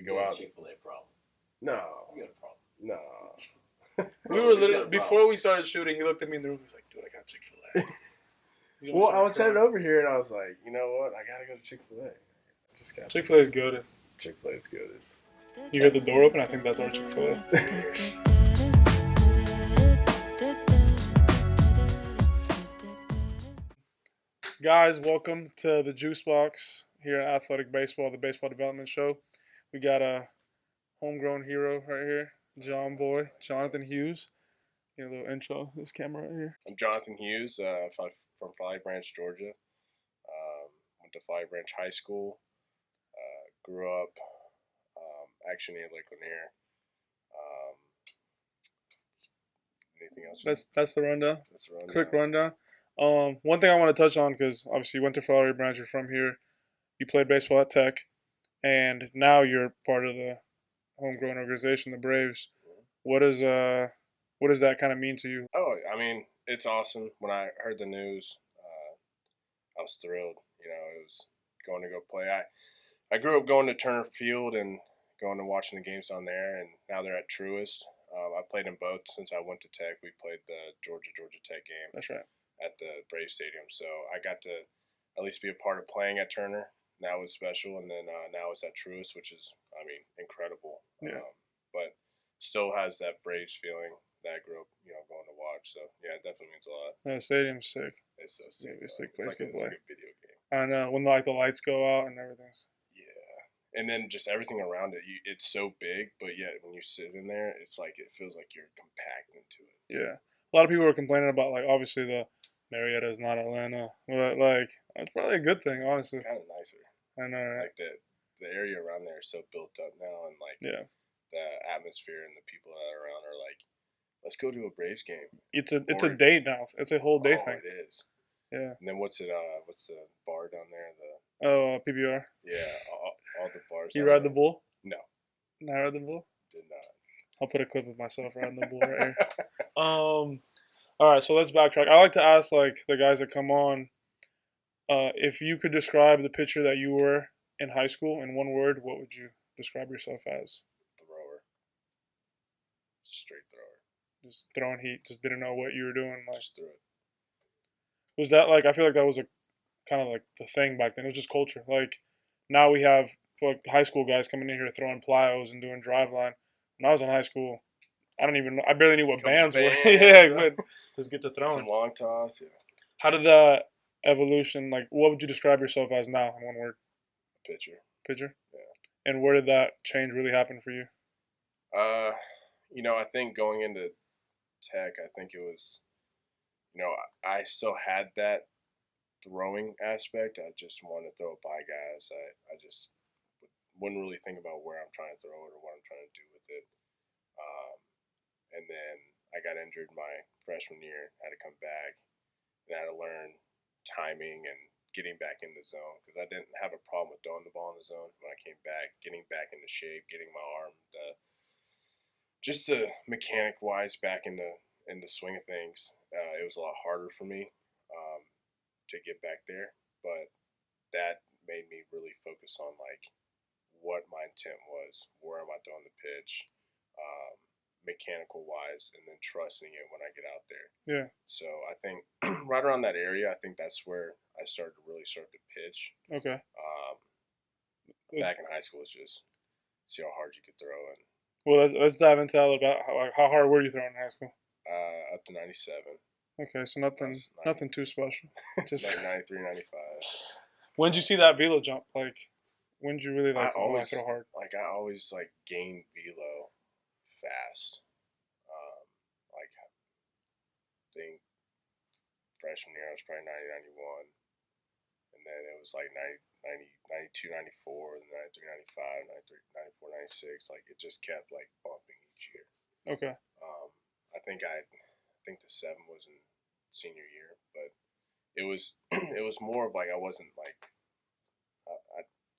go out. Chick-fil-A problem. No. You got a problem. No. We were literally before we started shooting. He looked at me in the room. He was like, "Dude, I got Chick-fil-A." Well, I was headed over here, and I was like, you know what? I gotta go to Chick-fil-A. I just got Chick-fil-A is good. Chick-fil-A is good. You hear the door open? I think that's our Chick-fil-A. Guys, welcome to the Juice Box here at Athletic Baseball, the baseball development show. We got a homegrown hero right here, Jon Boy, Jonathan Hughes. Get a little intro. This camera right here. I'm Jonathan Hughes from Flowery Branch, Georgia. Went to Flowery Branch High School. Grew up actually near Lake Lanier. Anything else? That's the rundown. That's the rundown. Quick rundown. One thing I want to touch on, because obviously you went to Flowery Branch, you're from here. You played baseball at Tech, and now you're part of the homegrown organization, the Braves. What does that kind of mean to you? Oh, I mean, it's awesome. When I heard the news, I was thrilled. You know, it was going to go play. I grew up going to Turner Field and going and watching the games on there, and now they're at Truist. I played in both since I went to Tech. We played the Georgia Tech game. That's right. At the Brave Stadium. So I got to at least be a part of playing at Turner. That was special. And then now it's at Truist, which is, I mean, incredible. Yeah. But still has that Braves feeling that I grew up, going to watch. So, yeah, it definitely means a lot. The stadium's sick. It's so sick. It's a sick It's place to play. like a video game. I know. When the lights go out and everything's. Yeah. And then just everything around it. It's so big, but yet when you sit in there, it's like it feels like you're compact into it. Yeah. A lot of people were complaining about, obviously the Marietta is not Atlanta, but it's probably a good thing, honestly. It's kind of nicer. I know, right? Like the area around there is so built up now, and the atmosphere and the people that are around are like, let's go to a Braves game. It's a day now. It's a whole day thing. It is. Yeah. And then what's the bar down there? PBR. Yeah, all the bars. You ride the bull? No. Not ride the bull? Did not. I'll put a clip of myself riding the bull right here. All right, so let's backtrack. I like to ask the guys that come on, if you could describe the pitcher that you were in high school in one word, what would you describe yourself as? Thrower. Straight thrower. Just throwing heat. Just didn't know what you were doing. Just threw it. Was that I feel like that was a kind of the thing back then. It was just culture. Now we have high school guys coming in here throwing plyos and doing driveline. When I was in high school, I barely knew what bands were. Yeah, but just get to throwing. Some long toss, yeah. How did the evolution, what would you describe yourself as now in one word? Pitcher. Pitcher? Yeah. And where did that change really happen for you? I think going into Tech, I think it was, I still had that throwing aspect. I just wanted to throw it by guys. I just wouldn't really think about where I'm trying to throw it or what I'm trying to do with it. And then I got injured my freshman year, had to come back, and I had to learn timing and getting back in the zone because I didn't have a problem with throwing the ball in the zone. When I came back, getting back into shape, getting my arm, just the mechanic-wise back in the swing of things, it was a lot harder for me to get back there. But that made me really focus on what my intent was, where am I throwing the pitch, mechanical wise, and then trusting it when I get out there. Yeah. So I think right around that area, I think that's where I started to pitch. Okay. Back in high school, it's just see how hard you could throw. And well, let's dive into that about how hard were you throwing in high school? Up to 97. Okay, so nothing too special. Just 93, 95. When did you see that velo jump? When did you really I always throw hard? I always gained velo fast. I think freshman year I was probably 90, 91, and then it was 90, 92, 94, and 93, 95, 93, 94, 96. It just kept bumping each year. Okay. I think the 7 was in senior year, but it was more of I wasn't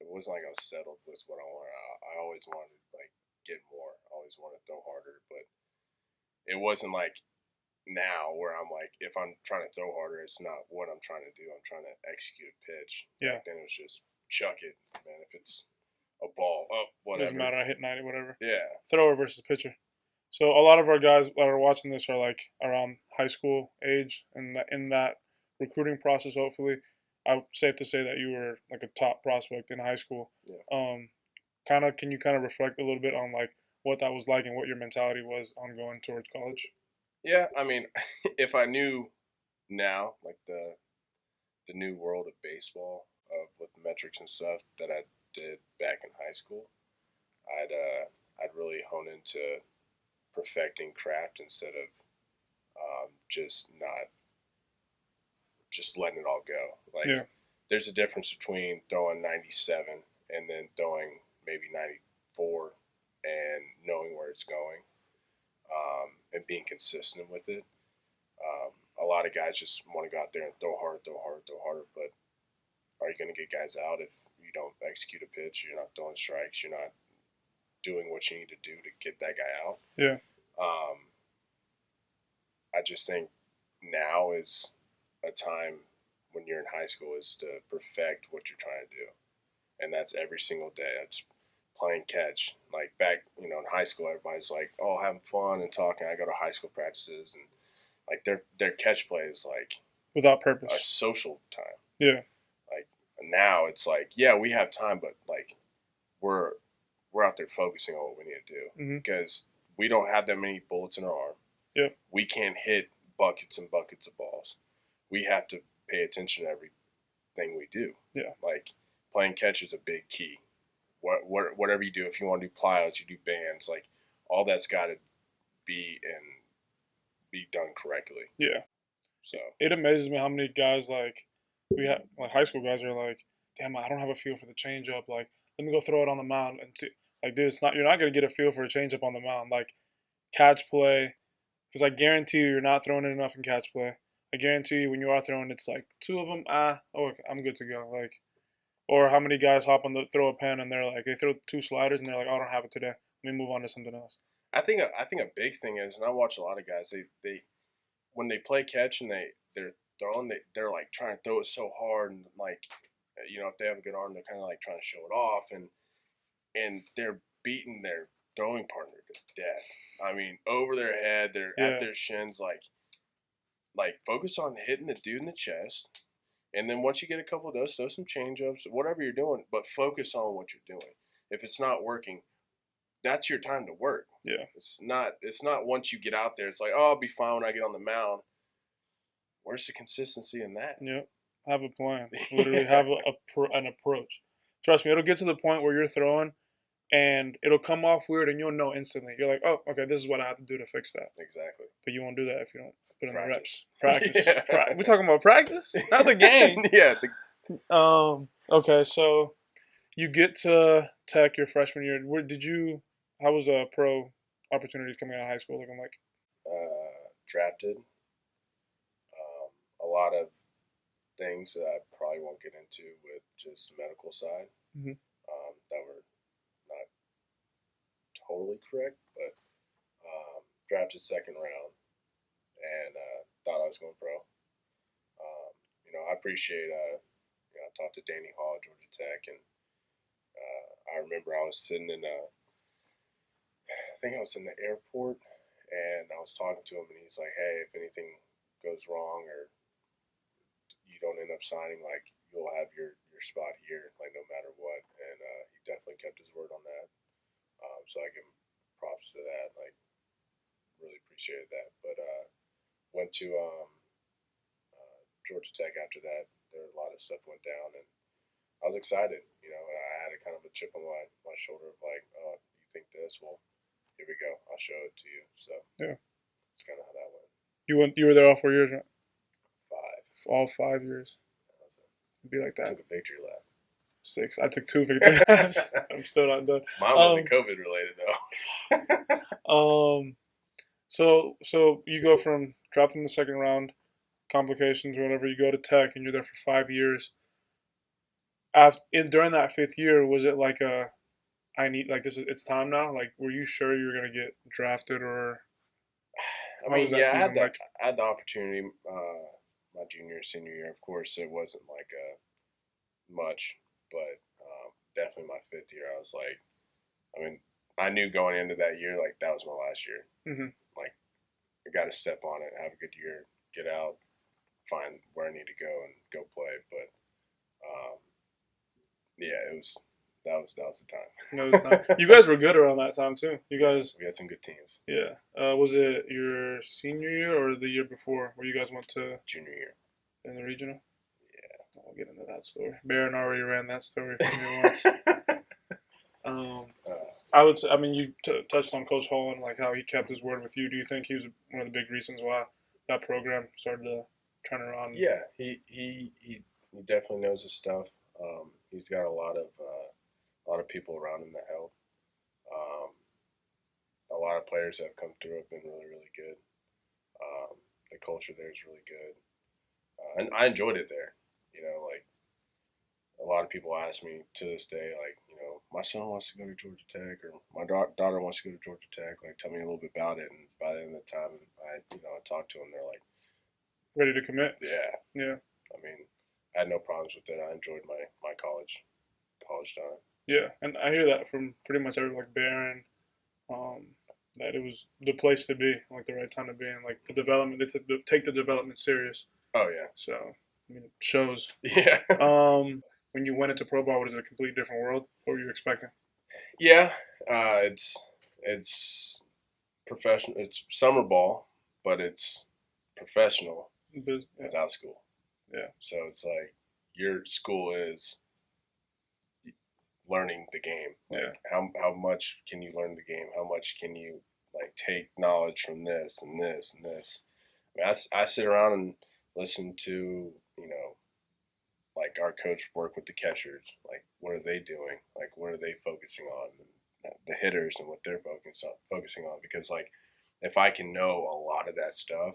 it wasn't I was settled with what I wanted. I always wanted to get more. I always wanted to throw harder, but it wasn't now where I'm if I'm trying to throw harder, it's not what I'm trying to do. I'm trying to execute a pitch. Yeah. Back then it was just chuck it, man. If it's a ball, whatever. Doesn't matter. I hit 90, whatever. Yeah. Thrower versus pitcher. So a lot of our guys that are watching this are like around high school age, and in that recruiting process, hopefully, I'm safe to say that you were like a top prospect in high school. Yeah. Can you kind of reflect a little bit on like what that was like and what your mentality was on going towards college? Yeah. I mean, if I knew now, like the new world of baseball, with metrics and stuff that I did back in high school, I'd really hone into perfecting craft instead of just not just letting it all go. Like, Yeah, there's a difference between throwing 97 and then throwing maybe 94 and knowing where it's going, and being consistent with it. A lot of guys just want to go out there and throw hard, throw hard, throw harder, but are you going to get guys out if you don't execute a pitch? You're not throwing strikes. You're not doing what you need to do to get that guy out. yeah, I just think now is a time when you're in high school is to perfect what you're trying to do, and that's every single day. That's playing catch. Like back, in high school, everybody's like, "Oh, having fun and talking." I go to high school practices, and like their catch play is like without a purpose. social time. Yeah, Like now, it's like, yeah, we have time, but like we're we're out there focusing on what we need to do because we don't have that many bullets in our arm. yeah, We can't hit buckets and buckets of balls. We have to pay attention to everything we do. yeah, Like playing catch is a big key. Whatever you do, if you want to do plyouts, you do bands, like all that's got to be done correctly. yeah. So It amazes me how many guys like we have like high school guys are like, damn, I don't have a feel for the changeup. Like, let me go throw it on the mound and see. Like, dude, it's not you're not gonna get a feel for a changeup on the mound. Like, catch play, because I guarantee you, you're not throwing it enough in catch play. I guarantee you, when you are throwing, it's like two of them. Okay, I'm good to go. Like, or how many guys hop on the throw a pen and they're like they throw two sliders and they're like, oh, I don't have it today. Let me move on to something else. I think a big thing is, and I watch a lot of guys. They when they play catch and they're throwing, they're like trying to throw it so hard, and like, if they have a good arm, they're kind of like trying to show it off, and they're beating their throwing partner to death. I mean, over their head, they're Yeah, at their shins. Like focus on hitting the dude in the chest, and then once you get a couple of those, throw some change ups, whatever you're doing, but focus on what you're doing. If it's not working, that's your time to work. yeah, It's not once you get out there, it's like, oh, I'll be fine when I get on the mound. Where's the consistency in that? yeah. Have a plan. Literally have an approach. Trust me, it'll get to the point where you're throwing and it'll come off weird and you'll know instantly. You're like, oh, okay, this is what I have to do to fix that. Exactly. But you won't do that if you don't put in the reps. Practice. Practice. We talking about practice, not the game. Yeah. Okay, so you get to Tech your freshman year. Where did you? How was pro opportunities coming out of high school looking like? Drafted. A lot of things that I probably won't get into with just the medical side, Mm-hmm. that were not totally correct, but drafted second round and thought I was going pro. I appreciate. I talked to Danny Hall at Georgia Tech, and I remember I was sitting I think I was in the airport, and I was talking to him, and he's like, "Hey, if anything goes wrong or you don't end up signing, like you'll have your spot here, like no matter what." And he definitely kept his word on that. So I give him props to that. Like, really appreciated that. But went to Georgia Tech after that. There a lot of stuff went down, and I was excited. I had a kind of a chip on my shoulder of like, oh, you think this? Well, here we go. I'll show it to you. So Yeah, it's kind of how that went. You were there all 4 years, right? 5. All 5 years. That was it. It'd be like that. Took a victory lap. 6. I took 2 victory laps. I'm still not done. Mine wasn't COVID related though. So you go from dropped in the second round, complications, whatever. You go to Tech, and you're there for 5 years. During that 5th year, was it like it's time now? Like, were you sure you were gonna get drafted, or I mean, yeah, I had the opportunity my junior, senior year. Of course, it wasn't like much, but definitely my 5th year, I was like, I mean, I knew going into that year, like, that was my last year. Mm-hmm. Like, I got to step on it, have a good year, get out, find where I need to go and go play. But yeah, that was the No, this time. time. You guys were good around that time too. You guys, We had some good teams. yeah. Was it your senior year or the year before where you guys went to Junior year. in the regional? Yeah. I'll get into that story. Baron already ran that story for me once. I would say, I mean, you touched on Coach Hall and like how he kept his word with you. Do you think he was one of the big reasons why that program started to turn around? Yeah, he definitely knows his stuff. He's got a lot of people around him that help. Um, a lot of players that have come through have been really, really good. The culture there is really good, and I enjoyed it there. You know, like a lot of people ask me to this day, like, you know, my son wants to go to Georgia Tech, or my daughter wants to go to Georgia Tech. Like, tell me a little bit about it. And by the end of the time, I talk to them, they're like, Ready to commit? yeah. Yeah. I mean, I had no problems with it. I enjoyed my college time. Yeah, and I hear that from pretty much every like Baron, that it was the place to be, like the right time to be, and like the development. They take the development serious. Oh yeah. So I mean, it shows. Yeah. When you went into pro ball, what is it, a completely different world? What were you expecting? Yeah. It's professional. It's summer ball, but it's professional Yeah. without school. Yeah. So it's like your school is learning the game. Like Yeah. how much can you learn the game? How much can you like take knowledge from this and this and this? I mean, I sit around and listen to, you know, like our coach work with the catchers. Like, what are they doing? Like, what are they focusing on? And the hitters and what they're focusing on. Because like, if I can know a lot of that stuff,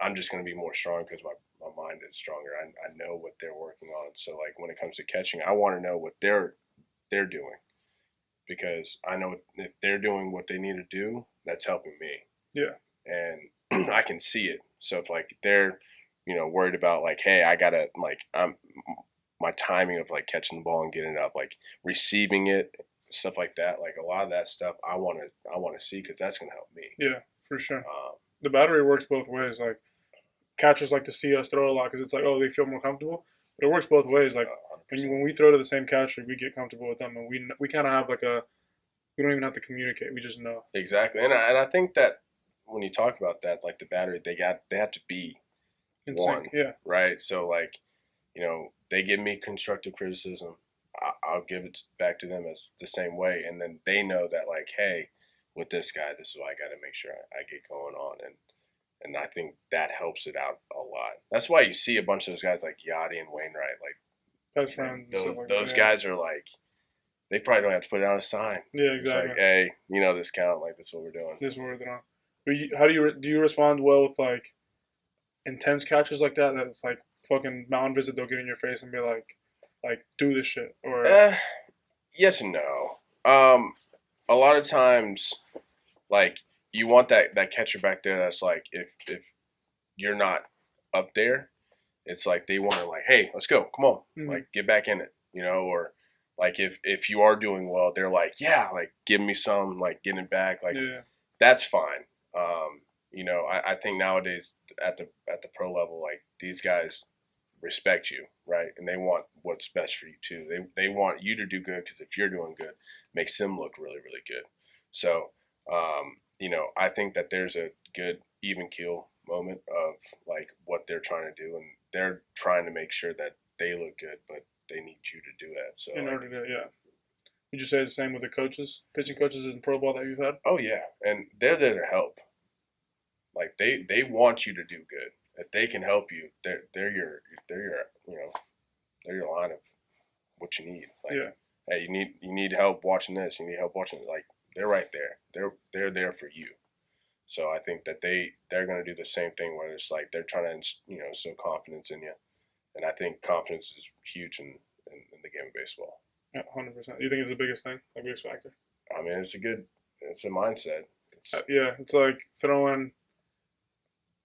I'm just going to be more strong because my mind is stronger. I know what they're working on. So like when it comes to catching, I want to know what they're doing, because I know if they're doing what they need to do, that's helping me. Yeah. And I can see it. So if like they're, you know, worried about like, hey, I gotta like my timing of like catching the ball and getting it up, like receiving it, stuff like that. Like a lot of that stuff, I want to see, because that's gonna help me. Yeah, for sure. The battery works both ways. Like catchers like to see us throw a lot because it's like, oh, they feel more comfortable. But it works both ways. Like when we throw to the same catcher, we get comfortable with them, and we kind of have like we don't even have to communicate. We just know. Exactly, and I think that when you talk about that, like the battery, they have to be in one, sync. Yeah. Right. So like, you know, they give me constructive criticism, I'll give it back to them as the same way, and then they know that like, hey, with this guy, this is what I got to make sure I get going on, and I think that helps it out a lot. That's why you see a bunch of those guys like Yachty and Wainwright, like best friends. Those guys are like, they probably don't have to put it on a sign. Yeah, exactly. It's like, hey, you know this count, like this is what we're doing. This is what we're doing. But how do you respond well with like intense catches like that? That's like fucking mountain visit. They'll get in your face and be like do this shit, or yes and no. A lot of times, like you want that catcher back there. That's like if you're not up there, it's like they want to like, hey, let's go, come on, like get back in it, you know, or like if you are doing well, they're like, yeah, like give me some, like getting it back, like that's fine. You know, I think nowadays at the pro level, like these guys respect you, right? And they want what's best for you too. They want you to do good, because if you're doing good, it makes them look really, really good. So, you know, I think that there's a good even keel moment of like what they're trying to do, and they're trying to make sure that they look good, but they need you to do that. So in order to, would you say it's the same with the coaches, pitching coaches in pro ball that you've had? Oh yeah, and they're there to help. Like they want you to do good. If they can help you, they're your you know, they're your line of what you need. Like, hey, you need help watching this. You need help watching it. Like they're right there. They're there for you. So I think that they're gonna do the same thing, where it's like they're trying to instill confidence in you, and I think confidence is huge in the game of baseball. Yeah, 100%. You think it's the biggest thing, the biggest factor? I mean, it's a mindset. It's like throwing.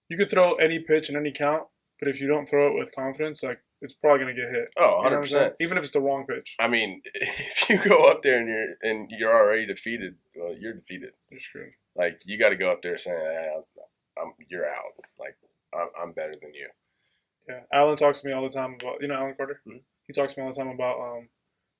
You could throw any pitch in any count, but if you don't throw it with confidence, like it's probably gonna get hit. Oh, You know what I'm saying? 100%. Even if it's the wrong pitch. I mean, if you go up there and you're already defeated, well, you're defeated. You're screwed. Like you got to go up there saying, "You're out." Like I'm better than you. Yeah, Alan talks to me all the time about Alan Carter. Mhm. He talks to me all the time about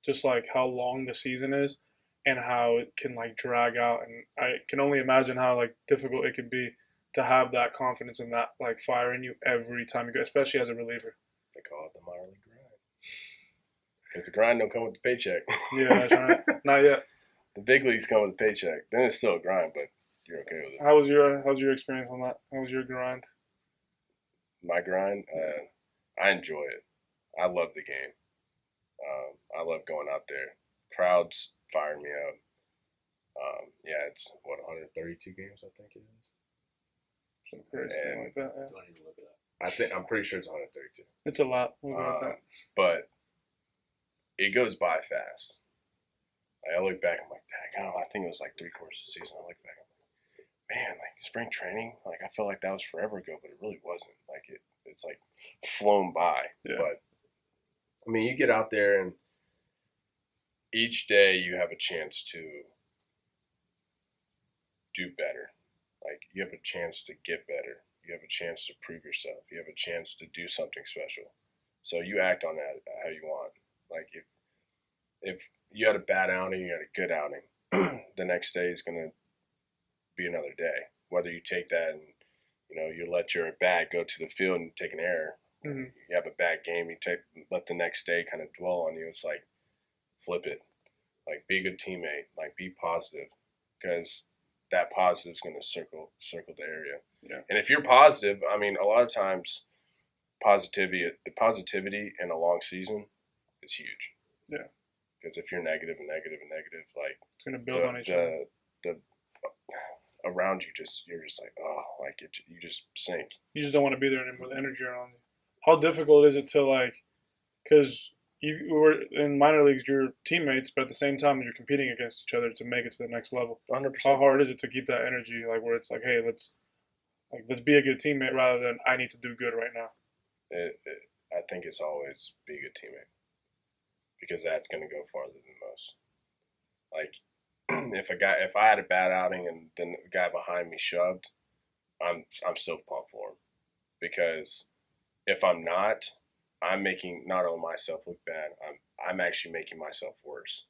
just like how long the season is and how it can like drag out, and I can only imagine how like difficult it can be to have that confidence and that like fire in you every time you go, especially as a reliever. They call it the minor league grind because the grind don't come with the paycheck. Yeah, that's right. Not yet. The big leagues come with a paycheck. Then it's still a grind, but you're okay with it. How's your experience on that? How was your grind? My grind, I enjoy it. I love the game. I love going out there. Crowds fire me up. Yeah, it's what 132 games, I think it is. Something crazy like that. Yeah. Don't even look it up. I'm pretty sure it's 132. It's a lot. We'll go with that. But it goes by fast. Like, I look back, I'm like, dang, I think it was like 3/4 of the season. I look back, I'm like, man, like spring training, like I felt like that was forever ago, but it really wasn't. Like it's like flown by. Yeah. But I mean, you get out there and each day you have a chance to do better. Like you have a chance to get better. You have a chance to prove yourself. You have a chance to do something special. So you act on that how you want. Like if you had a bad outing, you had a good outing, the next day is gonna be another day. Whether you take that and you let your bat go to the field and take an error. Mm-hmm. You have a bad game, let the next day kind of dwell on you. It's like flip it. Like be a good teammate. Like be positive, because that positive is going to circle the area. Yeah. And if you're positive, I mean, a lot of times positivity in a long season is huge. Yeah. Because if you're negative and negative and negative, like It's gonna build on each other. The around you you're just like, oh, like you just sink. You just don't want to be there anymore. The energy around you. How difficult is it to like, because you were in minor leagues, you're teammates, but at the same time you're competing against each other to make it to the next level. 100%. How hard is it to keep that energy, like where it's like, hey, let's be a good teammate rather than I need to do good right now. I think it's always be a good teammate, because that's going to go farther than most. Like if I had a bad outing and then the guy behind me shoved, I'm still pumped for him, because if I'm not, I'm making not only myself look bad, I'm actually making myself worse.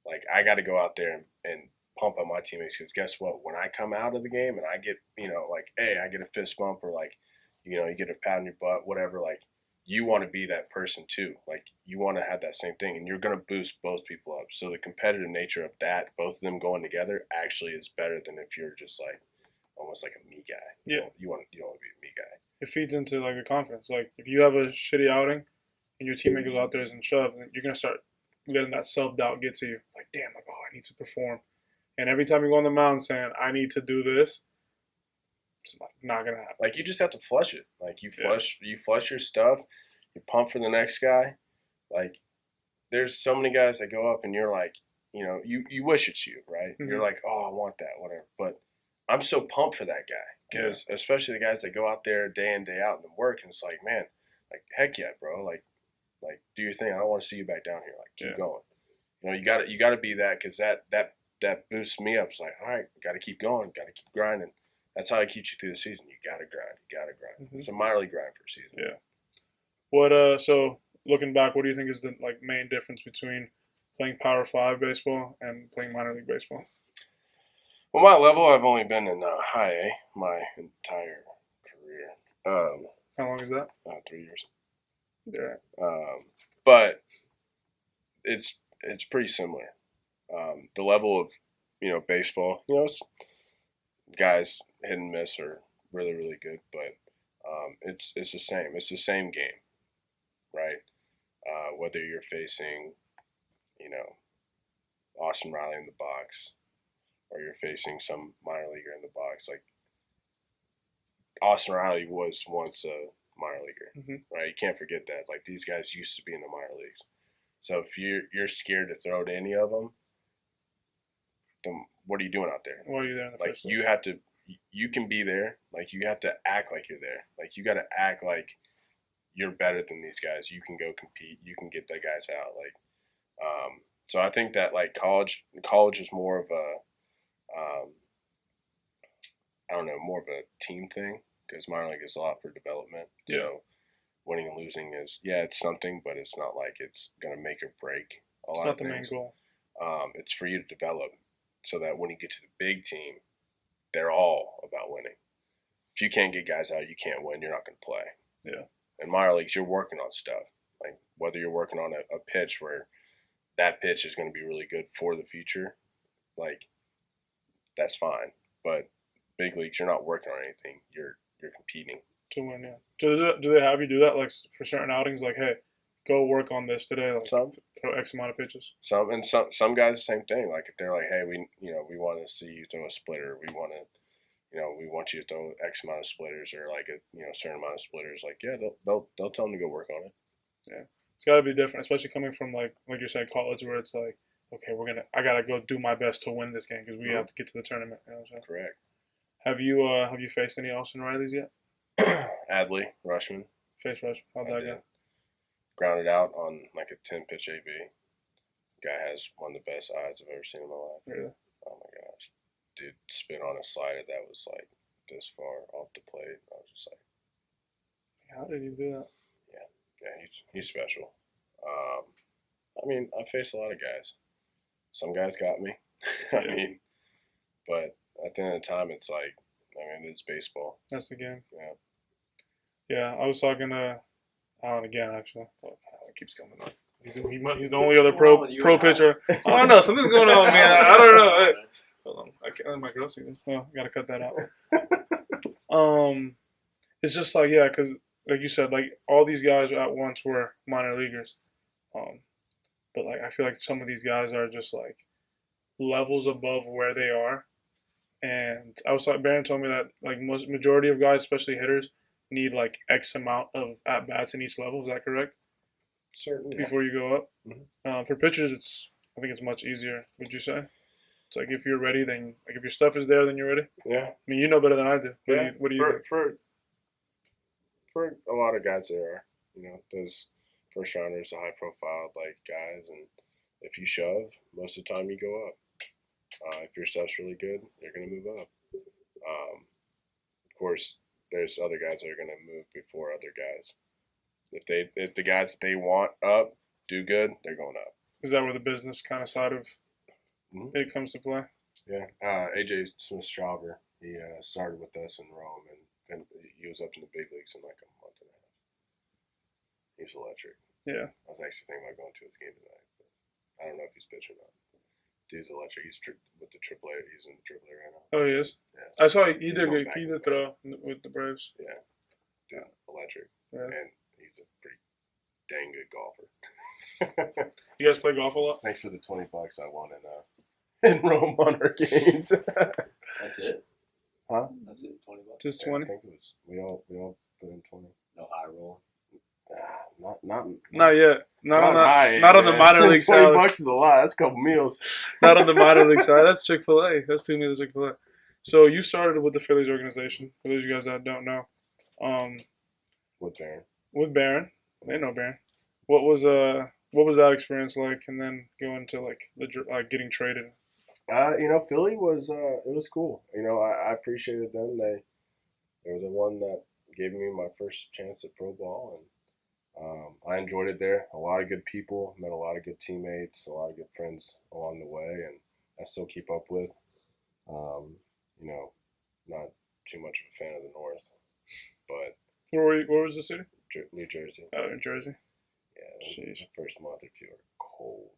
Like I got to go out there and pump up my teammates, because guess what? When I come out of the game and I get like, hey, I get a fist bump, or like you get a pat on your butt, whatever. Like you want to be that person too. Like you want to have that same thing, and you're going to boost both people up. So the competitive nature of that, both of them going together, actually is better than if you're just like almost like a me guy. Yeah. You don't want to be a me guy. It feeds into like the confidence. Like if you have a shitty outing and your teammate goes out there and shoves, you're gonna start letting that self doubt get to you. Like, damn, like, oh, I need to perform. And every time you go on the mound saying, I need to do this, it's not gonna happen. Like you just have to flush it. Like you flush your stuff. You pump for the next guy. Like there's so many guys that go up and you're like, you wish it's you, right? Mm-hmm. You're like, oh, I want that, whatever. But I'm so pumped for that guy, because especially the guys that go out there day in, day out and work, and it's like, man, like heck yeah, bro, like do your thing. I don't want to see you back down here. Like keep going. You got to be that, because that boosts me up. It's like, all right, got to keep going, got to keep grinding. That's how it keeps you through the season. You got to grind. Mm-hmm. It's a minor league grind for a season. Yeah. What so looking back, what do you think is the like main difference between playing Power 5 baseball and playing minor league baseball? Well, my level, I've only been in high A my entire career. How long is that? 3 years. Yeah. But it's pretty similar. The level of baseball, it's, guys hit and miss are really, really good, but it's the same. It's the same game, right? Whether you're facing Austin Riley in the box, or you're facing some minor leaguer in the box. Like Austin Riley was once a minor leaguer, right? You can't forget that. Like these guys used to be in the minor leagues. So if you're scared to throw to any of them, then what are you doing out there? Why are you there in the like first place? you have to, you can be there. Like you have to act like you're there. Like you got to act like you're better than these guys. You can go compete. You can get the guys out. So I think that like college is more of a, I don't know, more of a team thing because minor league is a lot for development. Yeah. So winning and losing is, it's something, but it's not like it's going to make or break a lot of things. It's not the main goal. It's for you to develop so that when you get to the big team, they're all about winning. If you can't get guys out, you can't win. You're not going to play. Yeah. In minor leagues, you're working on stuff. Like whether you're working on a pitch where that pitch is going to be really good for the future, like that's fine. But big leagues, you're not working on anything. You're competing to win. Yeah. Do they have you do that like for certain outings? Like, hey, go work on this today. Like throw X amount of pitches. Some guys the same thing. Like if they're like, hey, we want to see you throw a splitter. We want you to throw X amount of splitters or like a certain amount of splitters. Like they'll tell them to go work on it. Yeah, it's got to be different, especially coming from like you said, college, where it's like, okay, I gotta go do my best to win this game because we have to get to the tournament. You know what I'm saying? Correct. Have you faced any Austin Rileys yet? Adley, Rushman. Faced Rushman. How'd that go? Grounded out on like a 10-pitch AB. Guy has one of the best eyes I've ever seen in my life. Really? Oh my gosh. Dude spin on a slider that was like this far off the plate. I was just like, how did he do that? Yeah, he's special. I mean, I faced a lot of guys. Some guys got me. But at the end of the time, it's like, it's baseball. That's the game. Yeah. Yeah, I was talking to Alan again, actually. Oh, it keeps coming up. He's the only other pro pitcher. I don't know. Something's going on, man. I don't know. Hey, hold on. I can't let my girl see this. No, I got to cut that out. It's just like, yeah, because like you said, like all these guys at once were minor leaguers. But like I feel like some of these guys are just like levels above where they are. And I was like, Barron told me that like majority of guys, especially hitters, need like X amount of at bats in each level. Is that correct? Certainly. Before you go up. Mm-hmm. For pitchers, I think it's much easier. Would you say? It's like if you're ready, then like if your stuff is there, then you're ready. Yeah. I mean, you know better than I do. What do you think? For a lot of guys there are, those first rounders, the high profile like guys, and if you shove, most of the time you go up. If your stuff's really good, you're gonna move up. Of course, there's other guys that are gonna move before other guys. If the guys that they want up do good, they're going up. Is that where the business kind of side of it comes to play? Yeah. AJ Smith-Strauber, he started with us in Rome, and he was up in the big leagues in like a month and a half. He's electric. Yeah. I was actually thinking about going to his game tonight, but I don't know if he's pitching or not. Dude's electric. He's with the AAA. He's in the AAA right now. Oh, he is? Yeah. I saw he did throw with the Braves. Yeah. Dude, electric. Yeah. And he's a pretty dang good golfer. You guys play golf a lot? Thanks for the $20 I won in Rome on our games. That's it? Huh? That's it, $20? Just 20? I think it was, we all put in 20. No high roll? Not yet. Not on the minor league side. $20 is a lot. That's a couple meals. Not on the minor league side. That's Chick-fil-A. That's 2 meals of Chick-fil-A. So you started with the Phillies organization. For those of you guys that don't know, with Barron. With Barron, they know Barron. What was that experience like? And then going to like getting traded. Philly was it was cool. I appreciated them. They were the one that gave me my first chance at pro ball, and I enjoyed it there. A lot of good people, met a lot of good teammates, a lot of good friends along the way, and I still keep up with. Not too much of a fan of the North, but where was the city? New Jersey. Oh, New Jersey. Yeah, the first month or two are cold.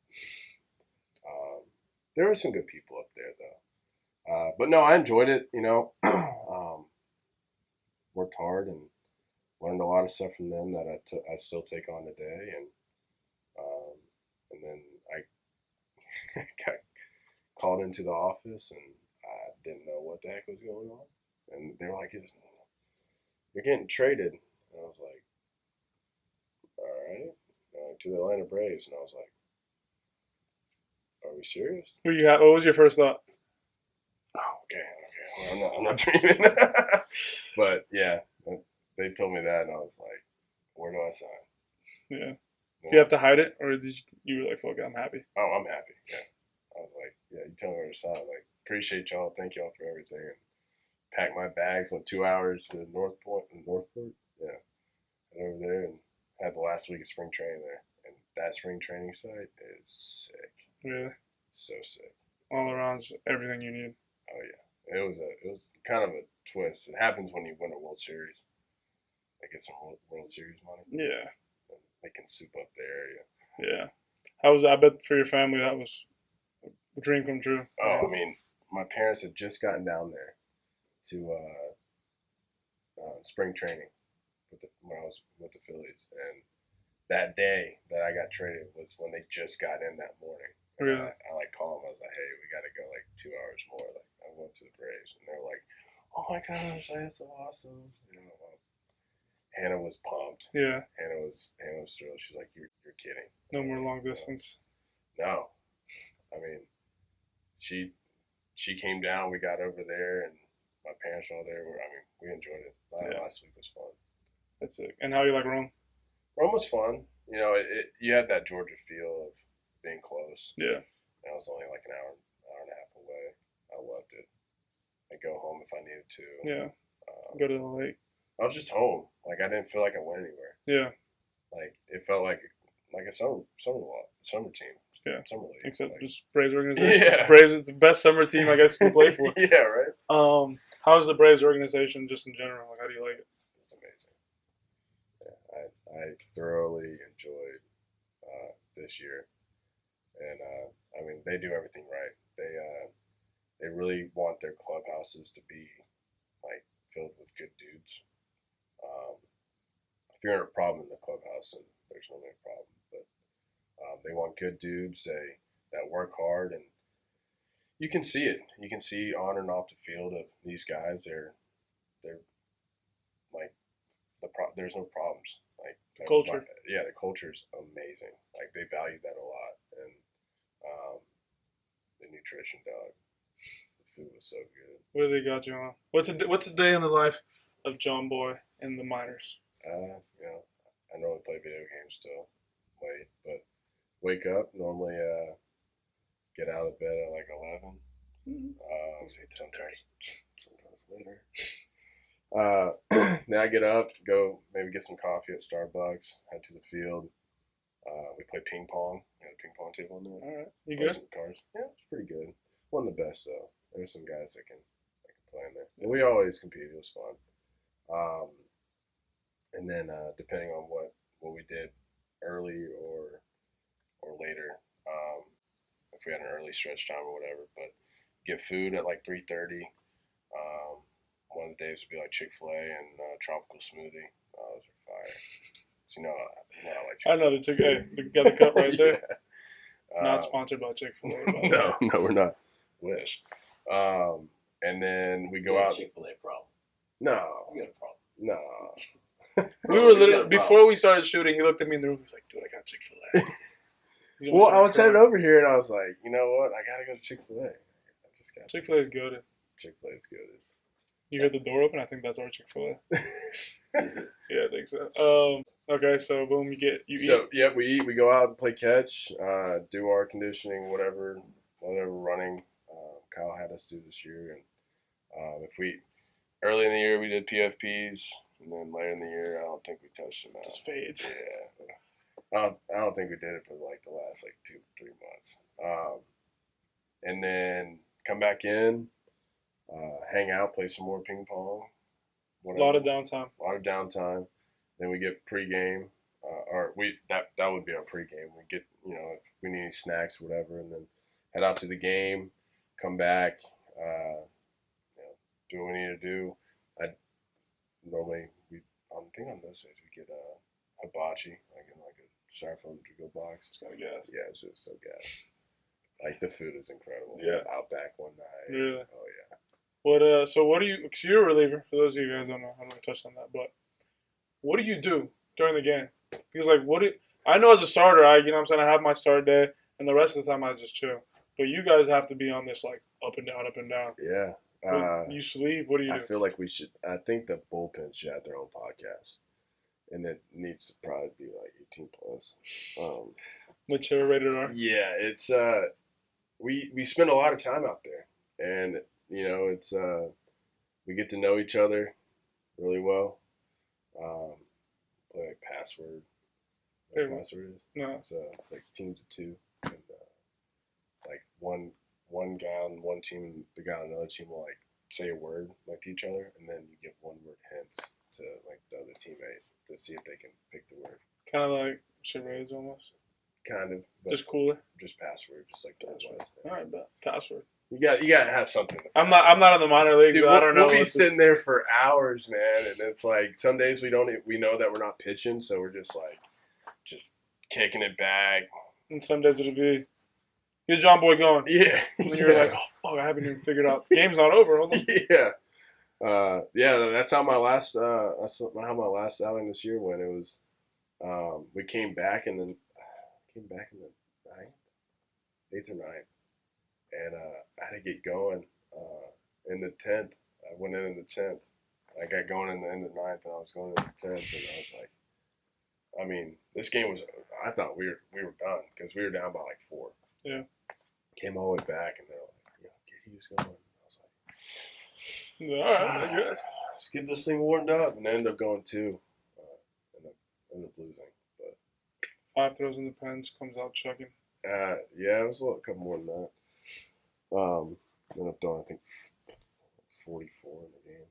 There were some good people up there, though. But no, I enjoyed it, worked hard and learned a lot of stuff from them that I still take on today. And then I got called into the office, and I didn't know what the heck was going on. And they were like, "You're getting traded." And I was like, "All right." To the Atlanta Braves, and I was like, "Are we serious?" What was your first thought? Oh, okay. Well, I'm not dreaming. But yeah, they told me that, and I was like, Where do I sign? Yeah. Do you have to hide it, or did you were like, fuck it, I'm happy? Oh, I'm happy. Yeah. I was like, yeah, you tell me where to sign. Like, appreciate y'all. Thank y'all for everything. And packed my bags. Went 2 hours to Northport. Yeah. Went over there and had the last week of spring training there. And that spring training site is sick. Really? So sick. All around, everything you need. Oh yeah. It was kind of a twist. It happens when you win a World Series. They get some World Series money. Yeah. And they can soup up the area. Yeah. How was? I bet for your family that was a dream come true. Oh, I mean, my parents had just gotten down there to spring training when I was with the Phillies, and that day that I got traded was when they just got in that morning. And Really? I like called them. I was like, "Hey, we got to go like 2 hours more." Like I went to the Braves, and they're like, "Oh my gosh, that's so awesome!" You know, Hannah was pumped. Yeah. Hannah was thrilled. She's like, "You're kidding." No more long distance. No, I mean, she came down. We got over there, and my parents were all there. We enjoyed it. Last week was fun. That's it. And how you like Rome? Rome was fun. You know, you had that Georgia feel of being close. Yeah. And I was only like an hour and a half away. I loved it. I'd go home if I needed to. Yeah. Go to the lake. I was just home. Like I didn't feel like I went anywhere. Yeah. Like it felt like a summer team. Yeah. Summer league. Except like, just Braves organization. Yeah. Braves is the best summer team I guess you can play for. Yeah, right. How's the Braves organization just in general? Like, how do you like it? It's amazing. Yeah, I thoroughly enjoyed this year, and I mean they do everything right. They really want their clubhouses to be like filled with good dudes. If you're in a problem in the clubhouse, then there's no problem. But they want good dudes. That work hard, and you can see it. You can see on and off the field of these guys. They're like there's no problems. Like Culture. The culture's amazing. Like they value that a lot, and the nutrition, dog. The food was so good. What do they got you on? What's a day in the life of Jon Boy in the minors? You know, I normally play video games still, but wake up normally. Get out of bed at like 11. Sometimes later. Then I get up, go maybe get some coffee at Starbucks, head to the field. We play ping pong. We had a ping pong table in there. All right. You Play good? some cards. Yeah, it's pretty good. Wasn't the best though. There's some guys that can play in there. But we always compete. It was fun. And then depending on what we did early or later, if we had an early stretch time or whatever, but get food at like 3:30. One of the days would be like Chick-fil-A and tropical smoothie. Those are fire. So, I like Chick-fil-A. I know the Chick-fil-A. They got the cup right there. Yeah. Not sponsored by Chick-fil-A. No, we're not. Wish. And then we go out. Chick-fil-A problem. No. You got a problem. No. We were literally before we started shooting. He looked at me in the room. He was like, "Dude, I got Chick-fil-A." Well, I was headed over here, and I was like, you know what? I gotta go to Chick-fil-A. I just got Chick-fil-A is good. Chick-fil-A is good. You heard the door open. I think that's our Chick-fil-A. Yeah, I think so. Okay, so boom, you eat. Yeah, we eat. We go out and play catch. Do our conditioning, whatever running. Kyle had us do this year, and if we early in the year we did PFPs, and then later in the year I don't think we touched them. Just fades. Yeah. I don't think we did it for like the last like 2-3 months. And then come back in, hang out, play some more ping pong. A lot of downtime. Then we get pregame, that would be our pregame. We get if we need any snacks, whatever, and then head out to the game, come back, do what we need to do. I think on those days we get hibachi, like in like a styrofoam to-go box. It's kind of gas. Yeah, it's just so gas. Like the food is incredible. Yeah. Outback one night. Really? Oh yeah. What do you? Cause you're a reliever. For those of you guys who don't know, I don't want to touch on that, but what do you do during the game? Because like, I know as a starter, I have my start day, and the rest of the time I just chill. But you guys have to be on this like up and down. Yeah. You sleep. What do you do? I feel like I think the bullpen should have their own podcast. and it needs to probably be like 18 plus. What's your rated R? Yeah, it's we spend a lot of time out there, and it's we get to know each other really well. Play like password. What password is? No. It's like teams of two, and like one guy on one team, the guy on another team will like say a word like to each other, and then you give one word hints to like the other teammate to see if they can pick the word. Kind of like charades almost. Kind of, but just cooler. Just password, just like the was. All right, but password. You got to have something. I'm not in the minor leagues. Dude, so I don't know. We'll be sitting there for hours, man, and it's like some days we know that we're not pitching, so we're just kicking it back. And some days it'll be, "You're Jon Boy going." Yeah. And you're like, "Oh, fuck, I haven't even figured out. The game's not over." Hold on. Yeah. That's how my last outing this year went. It was we came back in the ninth, 8th or 9th, and I had to get going in the 10th. I went in the 10th. I got going in the end of the 9th, and I was going in the 10th, and I was like, I mean, this game was. I thought we were done because we were down by like 4. Yeah. Came all the way back, and they're like, get Hughes going. I was like, all right, I guess. Let's get this thing warmed up, and I ended up going 2 in the losing. But 5 throws in the pens, comes out chucking. Yeah, it was a couple more than that. Ended up throwing, I think, 44 in the game.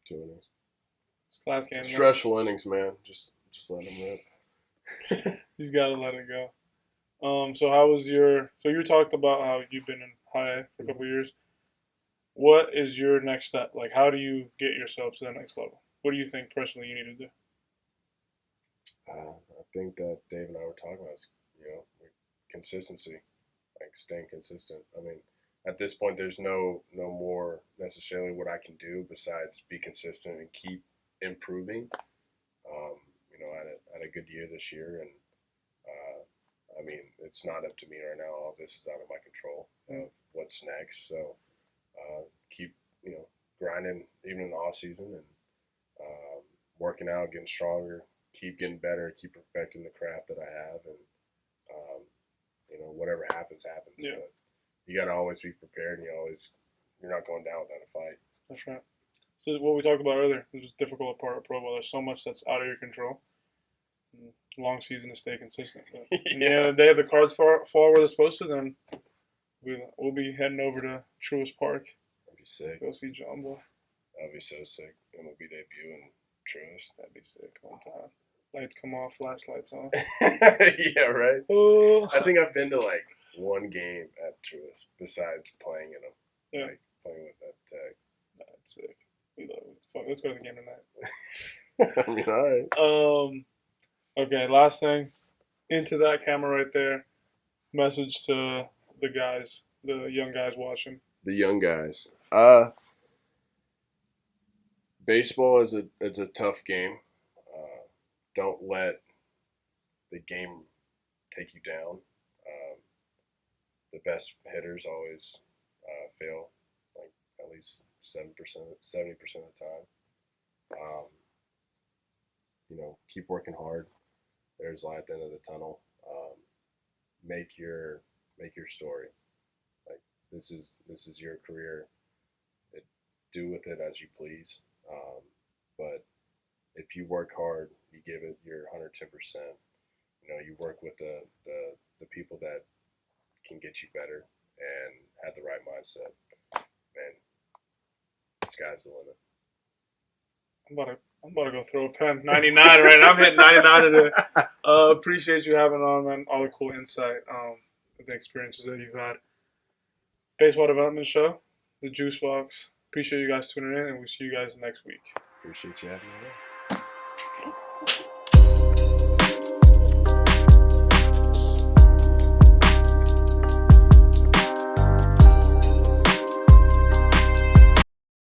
2 innings. It's the last game. Stressful innings, man. Just let them rip. You gotta let it go. So how was your? So you talked about how you've been in high A for a couple of years. What is your next step? Like, how do you get yourself to the next level? What do you think personally you need to do? I think that Dave and I were talking about is, consistency, like staying consistent. I mean, at this point, there's no more necessarily what I can do besides be consistent and keep improving. I had a good year this year, and I mean, it's not up to me right now. All this is out of my control of what's next. So keep grinding even in the off season and working out, getting stronger, keep getting better, keep perfecting the craft that I have, and whatever happens. Yeah. But you got to always be prepared, and you're not going down without a fight. That's right. So what we talked about earlier, this is a difficult part of pro ball. There's so much that's out of your control. Long season to stay consistent. But in the end of the day, if the cards fall where they're supposed to, then we'll be heading over to Truist Park. That'd be sick. Go see Jon Boy. That'd be so sick. MLB debut in Truist. That'd be sick. One time. Lights come off, flashlights on. Yeah, right. Oh. I think I've been to like one game at Truist besides playing in them. Yeah. Like playing with that tag. That's sick. We love it. Fuck, let's go to the game tonight. I mean, all right. Okay, last thing. Into that camera right there. Message to the guys, the young guys watching. The young guys. Baseball is a tough game. Don't let the game take you down. The best hitters always fail, like at least 70% of the time. Keep working hard. There's light at the end of the tunnel. Make your story. Like this is your career. Do with it as you please. But if you work hard, you give it your 110%. You work with the people that can get you better and have the right mindset. Man, the sky's the limit. I'm about to go throw a pen. 99, right? I'm hitting 99 today. Appreciate you having on, man. All the cool insight, the experiences that you've had. Baseball Development Show, the Juice Box. Appreciate you guys tuning in, and we'll see you guys next week. Appreciate you having me on.